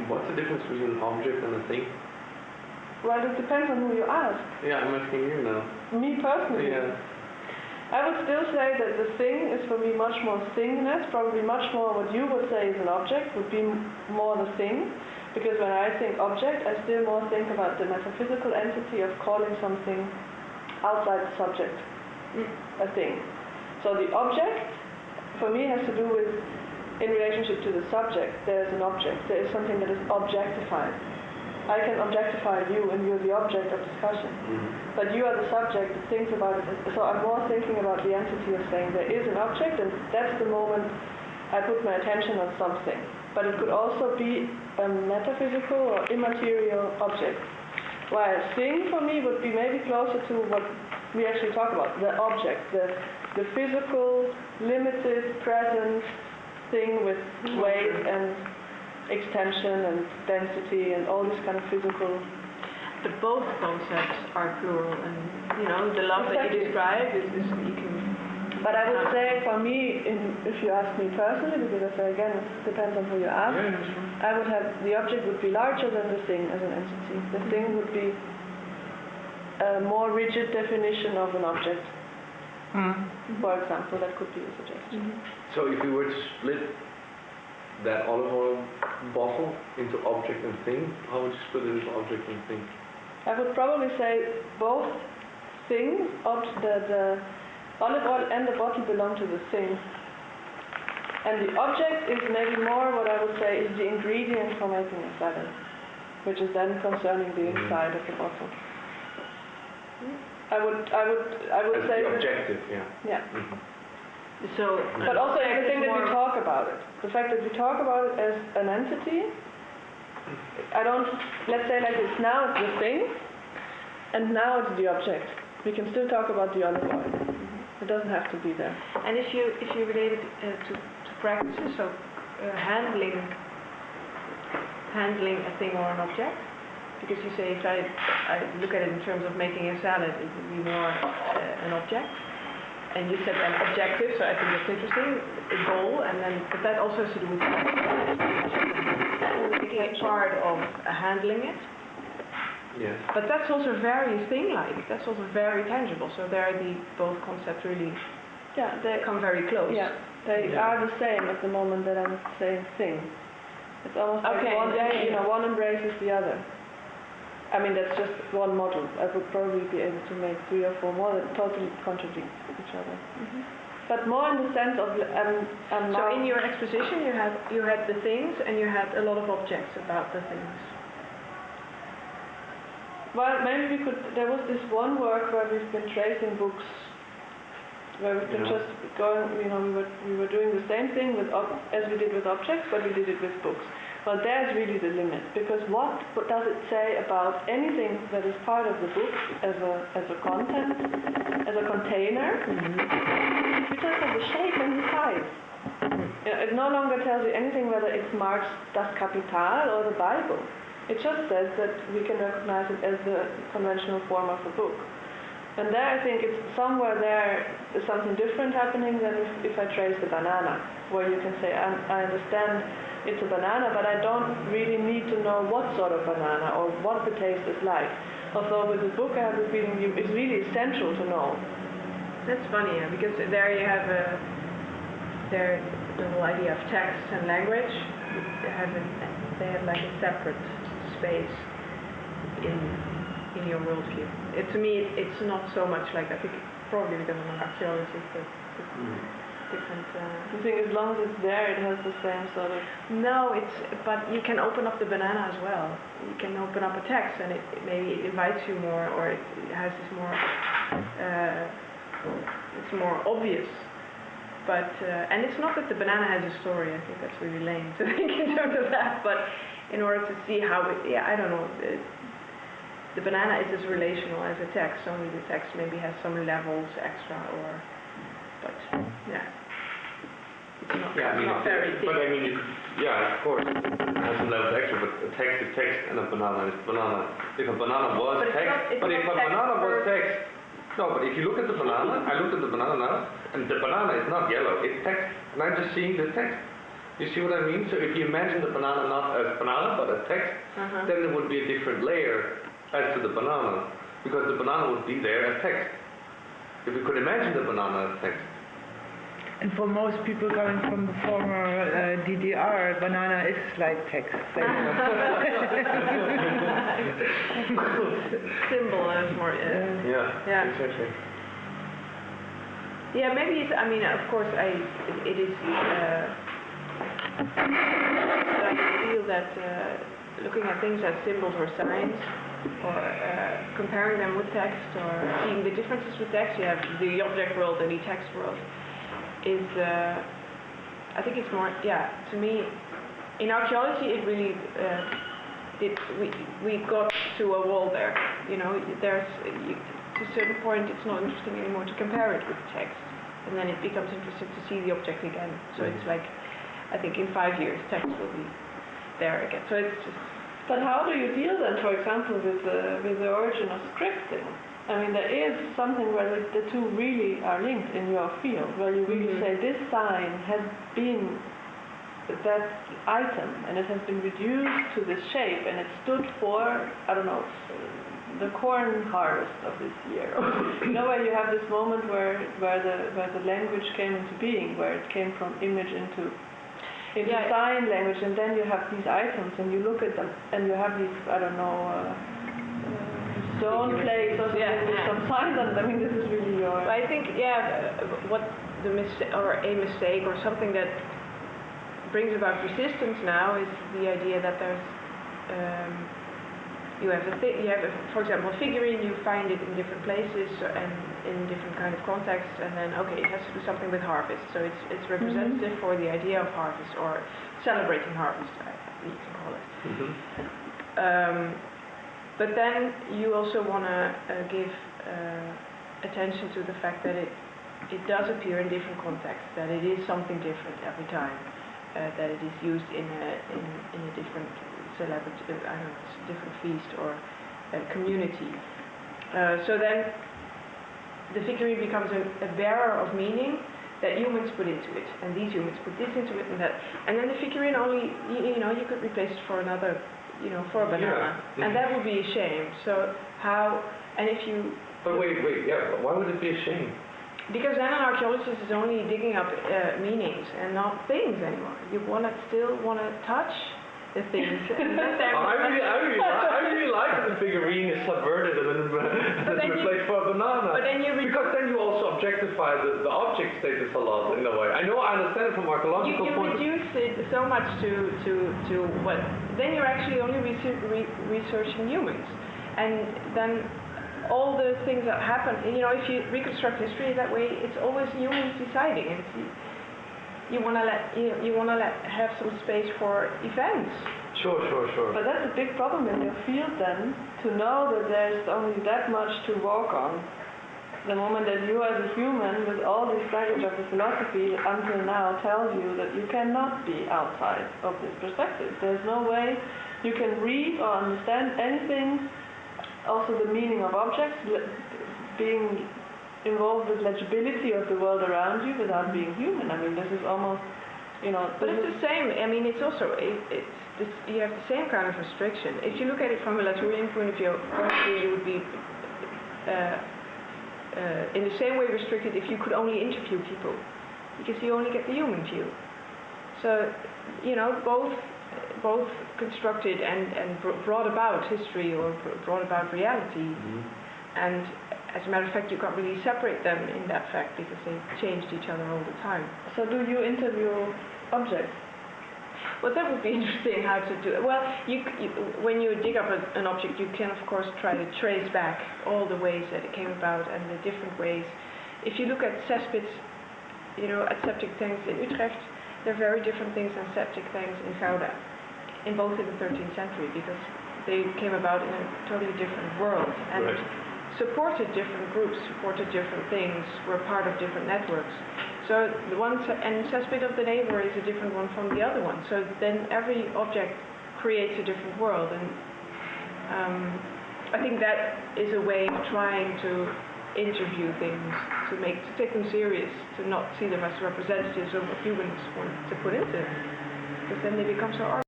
What's the difference between an object and a thing? Well, it depends on who you ask. Yeah, I'm asking you now. Me personally? Yeah. I would still say that the thing is for me much more thingness, probably much more what you would say is an object would be more the thing. Because when I think object, I still more think about the metaphysical entity of calling something outside the subject, a thing. So the object, for me, has to do with, in relationship to the subject, there is an object. There is something that is objectified. I can objectify you and you're the object of discussion. Mm-hmm. But you are the subject that thinks about it. So I'm more thinking about the entity of saying there is an object, and that's the moment I put my attention on something. But it could also be a metaphysical or immaterial object. While thing for me would be maybe closer to what we actually talk about, the object, the physical, limited, present thing with weight and extension and density and all this kind of physical. But both concepts are plural, and the love that you describe is you can. But I would say for me, if you ask me personally, because I say again, it depends on who you ask, I would have, the object would be larger than the thing as an entity. The thing would be a more rigid definition of an object. Mm-hmm. For example, that could be a suggestion. Mm-hmm. So if you were to split that olive oil bottle into object and thing, how would you split it into object and thing? I would probably say both things, the olive oil and the bottle belong to the thing. And the object is maybe more what I would say is the ingredient for making a salad, which is then concerning the inside of the bottle. I would say the objective, yeah. Mm-hmm. So, but also everything that we talk about it. The fact that we talk about it as an entity, let's say like this, now it's the thing, and now it's the object. We can still talk about the olive oil. It doesn't have to be there. And if you relate it to practices, so handling a thing or an object, because you say if I look at it in terms of making a salad, it would be more an object. And you said an objective, so I think that's interesting, a goal, but that also has to do with making it part of handling it. Yes. But that's also very thing-like, that's also very tangible, so there both concepts really they come very close. Yeah, they are the same at the moment that I'm saying thing. It's almost like one embraces the other. I mean, that's just one model. I would probably be able to make 3 or 4 more that totally contradict each other. Mm-hmm. But more in the sense of so in your exposition, you had the things and you had a lot of objects about the things. Well, maybe we could. There was this one work where we've been tracing books, where we've been just going. We were doing the same thing as we did with objects, but we did it with books. Well, there's really the limit, because what does it say about anything that is part of the book as a content, as a container? Mm-hmm. It just has the shape and the size. It no longer tells you anything whether it's Marx Das Kapital or the Bible. It just says that we can recognize it as the conventional form of the book. And there I think it's somewhere there is something different happening than if I trace the banana, where you can say, I understand it's a banana, but I don't really need to know what sort of banana or what the taste is like. Although with the book I have the feeling it's really essential to know. That's funny, because there you have the whole idea of text and language. They have like a separate space in your worldview. To me, it's not so much like I think probably because of my archaeology, but different. You think as long as it's there, it has the same sort of. No, but you can open up the banana as well. You can open up a text, and it maybe invites you more, or it has this more. It's more obvious. But and it's not that the banana has a story. I think that's really lame to think in terms of that. But in order to see how I don't know. The banana is as relational as a text. Only the text maybe has some levels extra, but it's not. Not very deep. But I mean, of course, it has some levels extra. But a text is text, and a banana is banana. If a banana was text, but if a banana was text. No, but if you look at the banana, I looked at the banana now, and the banana is not yellow, it's text, and I'm just seeing the text. You see what I mean? So if you imagine the banana not as banana but as text, then there would be a different layer as to the banana, because the banana would be there as text. If we could imagine the banana as text. And for most people coming from the former DDR, banana is like text. Symbol is more. Yeah, exactly. Yeah, maybe it's. I mean, of course, it is. I feel that looking at things as symbols or signs, or comparing them with text, or seeing the differences with text, you have the object world and the text world, is, I think it's more, to me, in archaeology it really, we got to a wall there, to a certain point it's not interesting anymore to compare it with text, and then it becomes interesting to see the object again, so it's like, I think in 5 years text will be there again, so it's just... But how do you deal then, for example, with the origin of scripting? I mean, there is something where the two really are linked in your field, where you really say this sign has been that item, and it has been reduced to this shape, and it stood for, I don't know, the corn harvest of this year. Where you have this moment where the language came into being, where it came from image into sign language, and then you have these items, and you look at them, and you have these, I don't know, stone plates or something with some signs on it. I mean, this is really your... I think, what the a mistake or something that brings about resistance now is the idea that there's, you have, for example, a figurine, you find it in different places and in different kind of contexts, and then, okay, it has to do something with harvest, so it's representative for the idea of harvest, or celebrating harvest, you can call it. But then you also want to give attention to the fact that it does appear in different contexts, that it is something different every time, that it is used in a different celebrity, different feast or community. So then the figurine becomes a bearer of meaning that humans put into it, and these humans put this into it and that, and then the figurine only, you could replace it for another, for a banana, and that would be a shame. So how, and if you... But wait, why would it be a shame? Because then an archaeologist is only digging up meanings and not things anymore. You still want to touch the things. And I really like that the figurine is subverted and then replaced for a banana. But then because then you also objectify the object status a lot in a way. I understand it from archaeological point of view. You reduce it so much to what? Then you're actually only researching humans, and then all the things that happen. If you reconstruct history that way, it's always humans deciding, and you want to have some space for events. Sure. But that's a big problem in your field then, to know that there's only that much to walk on. The moment that you as a human, with all this baggage of the philosophy until now, tells you that you cannot be outside of this perspective. There's no way you can read or understand anything, also the meaning of objects, being involved with legibility of the world around you without being human. I mean, this is almost, But it's the same. I mean, it's also you have the same kind of restriction. If you look at it from a Latourian point of view, you would be in the same way restricted if you could only interview people, because you only get the human view. So, both constructed and brought about history or brought about reality, and as a matter of fact, you can't really separate them in that fact because they changed each other all the time. So do you interview objects? Well, that would be interesting how to do it. Well, when you dig up an object, you can, of course, try to trace back all the ways that it came about and the different ways. If you look at cesspits, at septic tanks in Utrecht, they're very different things than septic tanks in Gouda, both in the 13th century, because they came about in a totally different world. And supported different groups, supported different things, were part of different networks. So the one cesspit of the neighbor is a different one from the other one. So then every object creates a different world, and I think that is a way of trying to interview things, to take them serious, to not see them as representatives of what humans want to put into it, because then they become so